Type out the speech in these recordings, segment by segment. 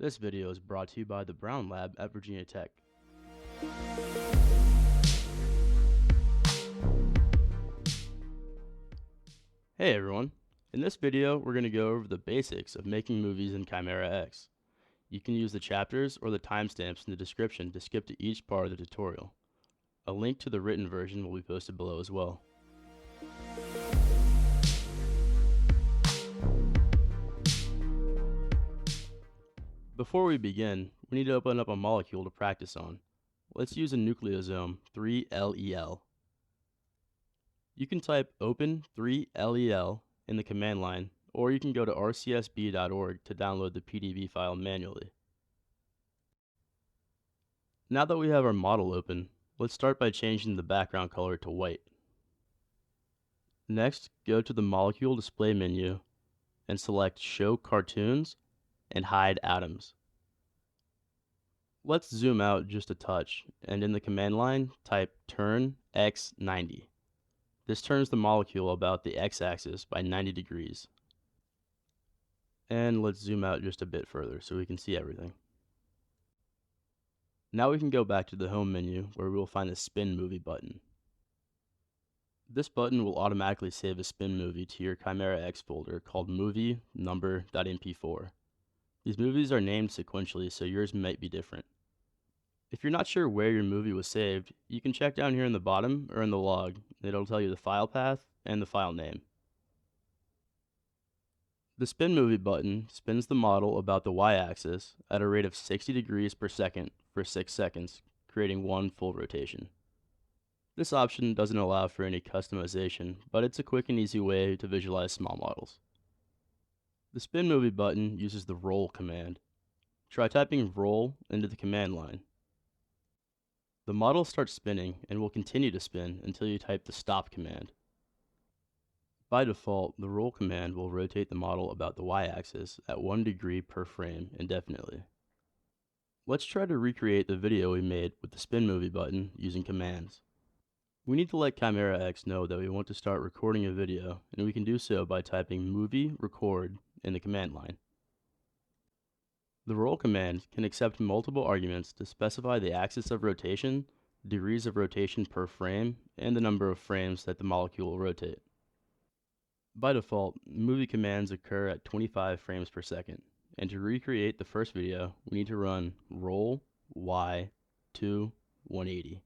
This video is brought to you by the Brown Lab at Virginia Tech. Hey everyone, in this video we're going to go over the basics of making movies in ChimeraX. You can use the chapters or the timestamps in the description to skip to each part of the tutorial. A link to the written version will be posted below as well. Before we begin, we need to open up a molecule to practice on. Let's use a nucleosome 3LEL. You can type open 3LEL in the command line, or you can go to rcsb.org to download the PDB file manually. Now that we have our model open, let's start by changing the background color to white. Next, go to the molecule display menu and select Show Cartoons and Hide Atoms. Let's zoom out just a touch, and in the command line, type turn x 90. This turns the molecule about the x-axis by 90 degrees. And let's zoom out just a bit further so we can see everything. Now we can go back to the home menu where we will find the Spin Movie button. This button will automatically save a spin movie to your ChimeraX folder called movie.number.mp4. These movies are named sequentially, so yours might be different. If you're not sure where your movie was saved, you can check down here in the bottom or in the log. It'll tell you the file path and the file name. The Spin Movie button spins the model about the y-axis at a rate of 60 degrees per second for 6 seconds, creating one full rotation. This option doesn't allow for any customization, but it's a quick and easy way to visualize small models. The Spin Movie button uses the roll command. Try typing roll into the command line. The model starts spinning and will continue to spin until you type the stop command. By default, the roll command will rotate the model about the y-axis at 1 degree per frame indefinitely. Let's try to recreate the video we made with the Spin Movie button using commands. We need to let ChimeraX know that we want to start recording a video, and we can do so by typing movie record in the command line. The roll command can accept multiple arguments to specify the axis of rotation, degrees of rotation per frame, and the number of frames that the molecule will rotate. By default, movie commands occur at 25 frames per second, and to recreate the first video, we need to run roll y to 180.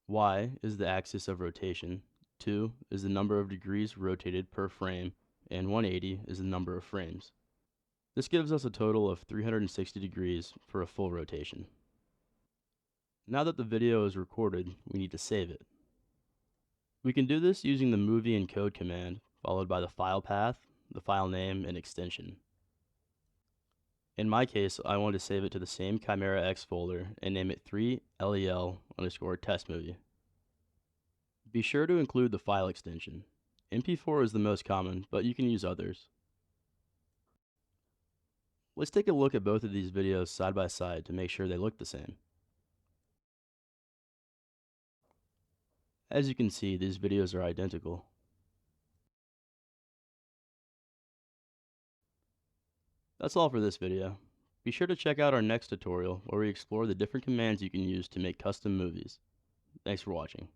Y is the axis of rotation, 2 is the number of degrees rotated per frame, and 180 is the number of frames. This gives us a total of 360 degrees for a full rotation. Now that the video is recorded, we need to save it. We can do this using the movie encode command, followed by the file path, the file name, and extension. In my case, I want to save it to the same ChimeraX folder and name it 3LEL_testmovie. Be sure to include the file extension. MP4 is the most common, but you can use others. Let's take a look at both of these videos side by side to make sure they look the same. As you can see, these videos are identical. That's all for this video. Be sure to check out our next tutorial where we explore the different commands you can use to make custom movies. Thanks for watching.